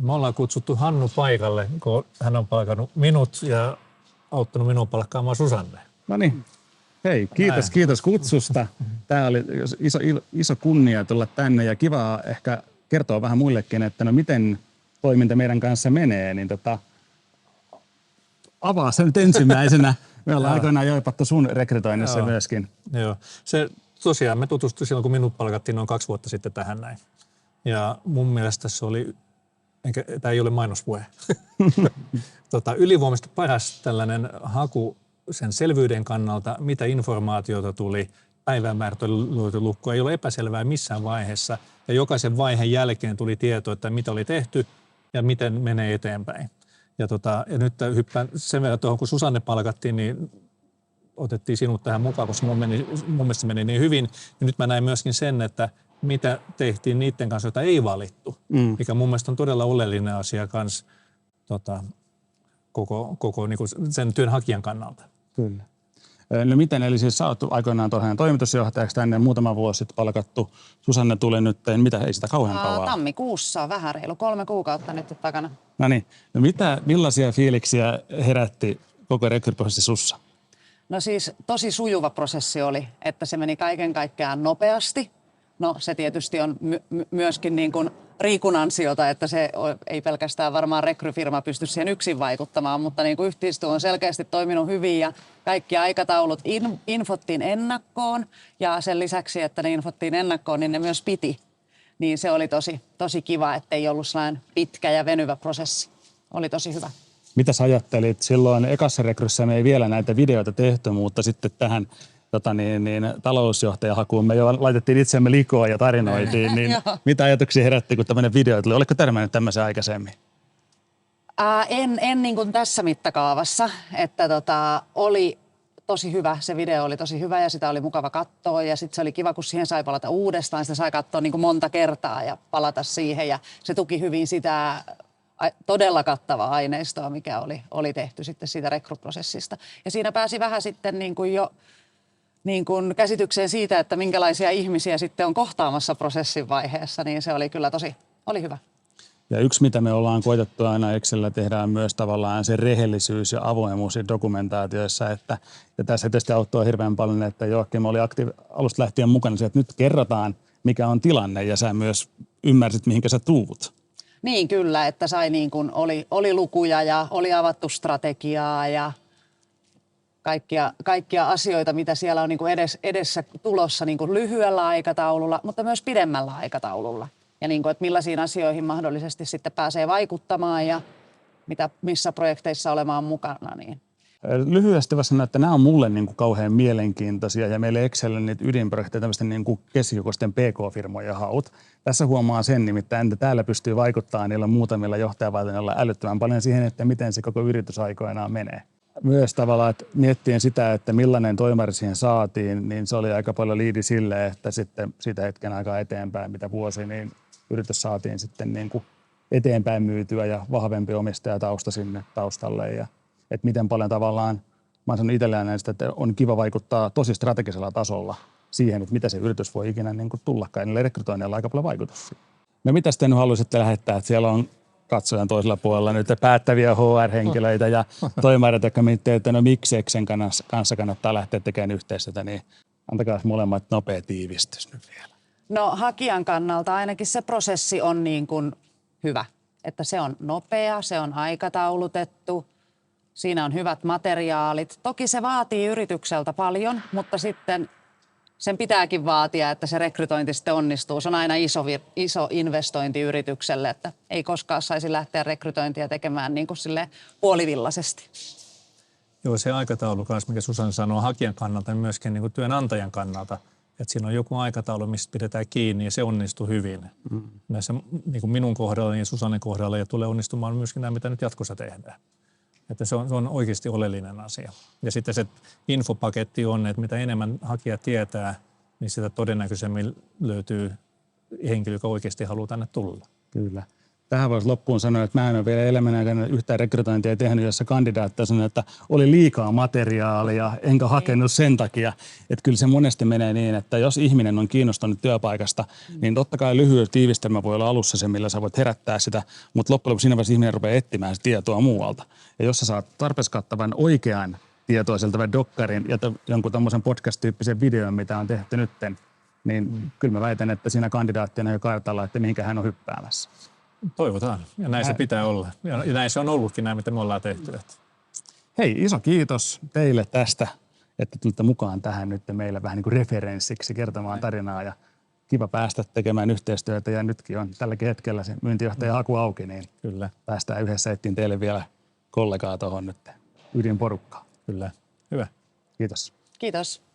Me ollaan kutsuttu Hannu paikalle, kun hän on palkannut minut ja auttanut minua palkkaamaan Susanne. No niin. Hei, kiitos kutsusta. Tämä oli iso kunnia tulla tänne ja kiva ehkä kertoa vähän muillekin, että no miten toiminta meidän kanssa menee. Niin avaa se nyt ensimmäisenä. Me ollaan aikoinaan joipattu sun rekrytoinnissa myöskin. Joo. Tosiaan me tutustuimme silloin, kun minut palkattiin noin 2 vuotta sitten tähän näin. Ja mun mielestä se oli, tämä ei ole mainospuhe, ylivoimaisesti paras tällainen haku sen selvyyden kannalta, mitä informaatiota tuli, päivämäärät oli lukko, ei ole epäselvää missään vaiheessa. Ja jokaisen vaiheen jälkeen tuli tieto, että mitä oli tehty ja miten menee eteenpäin. Ja nyt hyppään sen verran tuohon, kun Susanne palkattiin, niin otettiin sinut tähän mukaan, koska mun mielestä meni niin hyvin. Ja nyt mä näin myöskin sen, että mitä tehtiin niiden kanssa, joita ei valittu, mikä mun mielestä on todella oleellinen asia kanssa koko niin kuin sen työnhakijan kannalta. Kyllä. No miten, eli siis sä oot aikoinaan tuohon toimitusjohtajaksi tänne muutama vuosi sitten palkattu. Susanne tuli nyt, mitä ei sitä kauhean kauan? Tammikuussa, vähän reilu 3 kuukautta nyt takana. No niin, no millaisia fiiliksiä herätti koko rekryprosessi sussa? No siis tosi sujuva prosessi oli, että se meni kaiken kaikkiaan nopeasti. No se tietysti on myöskin niin kuin Riikun ansiota, että se ei pelkästään varmaan rekryfirma pysty siihen yksin vaikuttamaan, mutta niin kuin yhteistyö on selkeästi toiminut hyvin ja kaikki aikataulut infottiin ennakkoon ja sen lisäksi, että ne infottiin ennakkoon, niin ne myös piti. Niin se oli tosi kiva, että ei ollut sellainen pitkä ja venyvä prosessi. Oli tosi hyvä. Mitä sä ajattelit? Silloin ekassa rekryssä me ei vielä näitä videoita tehty, mutta sitten tähän talousjohtajahakuun me jo laitettiin itseämme likoa ja tarinoitiin. Niin mitä ajatuksia herätti, kun tämmöinen video tuli? Oletko törmännyt tämmöisen aikaisemmin? En niin kuin tässä mittakaavassa, että oli tosi hyvä, se video oli tosi hyvä ja sitä oli mukava katsoa ja sitten se oli kiva, kun siihen sai palata uudestaan, sitä sai katsoa niin kuin monta kertaa ja palata siihen ja se tuki hyvin sitä todella kattavaa aineistoa, mikä oli tehty sitten siitä rekryprosessista. Ja siinä pääsi vähän sitten niin kuin jo käsitykseen siitä, että minkälaisia ihmisiä sitten on kohtaamassa prosessin vaiheessa, niin se oli kyllä oli hyvä. Ja yksi, mitä me ollaan koetettu aina Excelillä, tehdään myös tavallaan se rehellisyys ja avoimuus dokumentaatioissa, ja tässä tietysti auttoi hirveän paljon, että Joakim oli alusta lähtien mukana, että nyt kerrotaan, mikä on tilanne, ja sä myös ymmärsit, mihinkä sä tuut. Niin kyllä, että sai niin kuin oli lukuja ja oli avattu strategiaa ja kaikkia asioita, mitä siellä on niin kuin edessä tulossa niin kuin lyhyellä aikataululla, mutta myös pidemmällä aikataululla. Ja niin kuin, että millaisiin asioihin mahdollisesti sitten pääsee vaikuttamaan ja missä projekteissa olemaan mukana. Niin. Lyhyesti vaan sanoa, että nämä on mulle niin kuin kauhean mielenkiintoisia ja meille Excelillä niitä ydinprojekteja tämmöisten niin kuin keskikokoisten PK-firmojen haut. Tässä huomaa sen nimittäin, että täällä pystyy vaikuttamaan niillä muutamilla johtajavalinnoilla älyttömän paljon siihen, että miten se koko yritys aikoinaan menee. Myös tavallaan, että miettien sitä, että millainen toimari siihen saatiin, niin se oli aika paljon liidi sille, että sitten siitä hetken aikaa eteenpäin, mitä vuosi, niin yritys saatiin sitten niin kuin eteenpäin myytyä ja vahvempi omistajatausta sinne taustalle. Ja että miten paljon tavallaan, mä sanon itselleen näistä, että on kiva vaikuttaa tosi strategisella tasolla siihen, että mitä se yritys voi ikinä niin kuin tullakaan. Niillä rekrytoinnilla aika paljon vaikutus. No mitä sitten haluaisitte lähettää, että siellä on katsojan toisella puolella nyt päättäviä HR-henkilöitä ja toimareita, jotka miettii, että no miksi Exen kanssa kannattaa lähteä tekemään yhteistyötä, niin antakaa molemmat nopea tiivistys nyt vielä. No hakijan kannalta ainakin se prosessi on niin kuin hyvä, että se on nopea, se on aikataulutettu, siinä on hyvät materiaalit. Toki se vaatii yritykseltä paljon, mutta sitten sen pitääkin vaatia, että se rekrytointi sitten onnistuu. Se on aina iso investointi yritykselle, että ei koskaan saisi lähteä rekrytointia tekemään niin kuin silleen puolivillaisesti. Joo, se aikataulu kanssa, mikä Susanne sanoo hakijan kannalta, niin myöskin niin kuin työnantajan kannalta. Että siinä on joku aikataulu, mistä pidetään kiinni ja se onnistuu hyvin. Näissä niin kuin minun kohdalla ja Susannen kohdalla ja tulee onnistumaan myöskin nämä, mitä nyt jatkossa tehdään. Että se on oikeasti oleellinen asia. Ja sitten se infopaketti on, että mitä enemmän hakija tietää, niin sitä todennäköisemmin löytyy henkilö, joka oikeasti haluaa tänne tulla. Kyllä. tähän voisi loppuun sanoa, että mä en ole vielä elämän aikana yhtään rekrytointia tehnyt, jossa kandidaatti sanoi, että oli liikaa materiaalia, enkä hakenut sen takia. Että kyllä se monesti menee niin, että jos ihminen on kiinnostunut työpaikasta, niin totta kai lyhyt tiivistelmä voi olla alussa se, millä sä voit herättää sitä, mutta loppujen lopuksi siinä vaiheessa ihminen rupeaa etsimään sitä tietoa muualta. Ja jos sä saat tarpeeksi kattavan oikean tietoiselta dokkarin ja jonkun tämmöisen podcast-tyyppisen videon, mitä on tehty nytten, niin kyllä mä väitän, että siinä kandidaattina jo kartalla, että mihinkä hän on hyppäämässä. Toivotaan. Ja näin se pitää olla. Ja näin se on ollutkin näin, mitä me ollaan tehty. Hei, iso kiitos teille tästä, että tulitte mukaan tähän nyt meille vähän niin kuin referenssiksi kertomaan tarinaa. Ja kiva päästä tekemään yhteistyötä ja nytkin on tälläkin hetkellä se myyntijohtajan haku auki, niin Kyllä. päästään yhdessä etsiin teille vielä kollegaa tuohon nyt ydinporukkaan. Kyllä. Hyvä. Kiitos. Kiitos.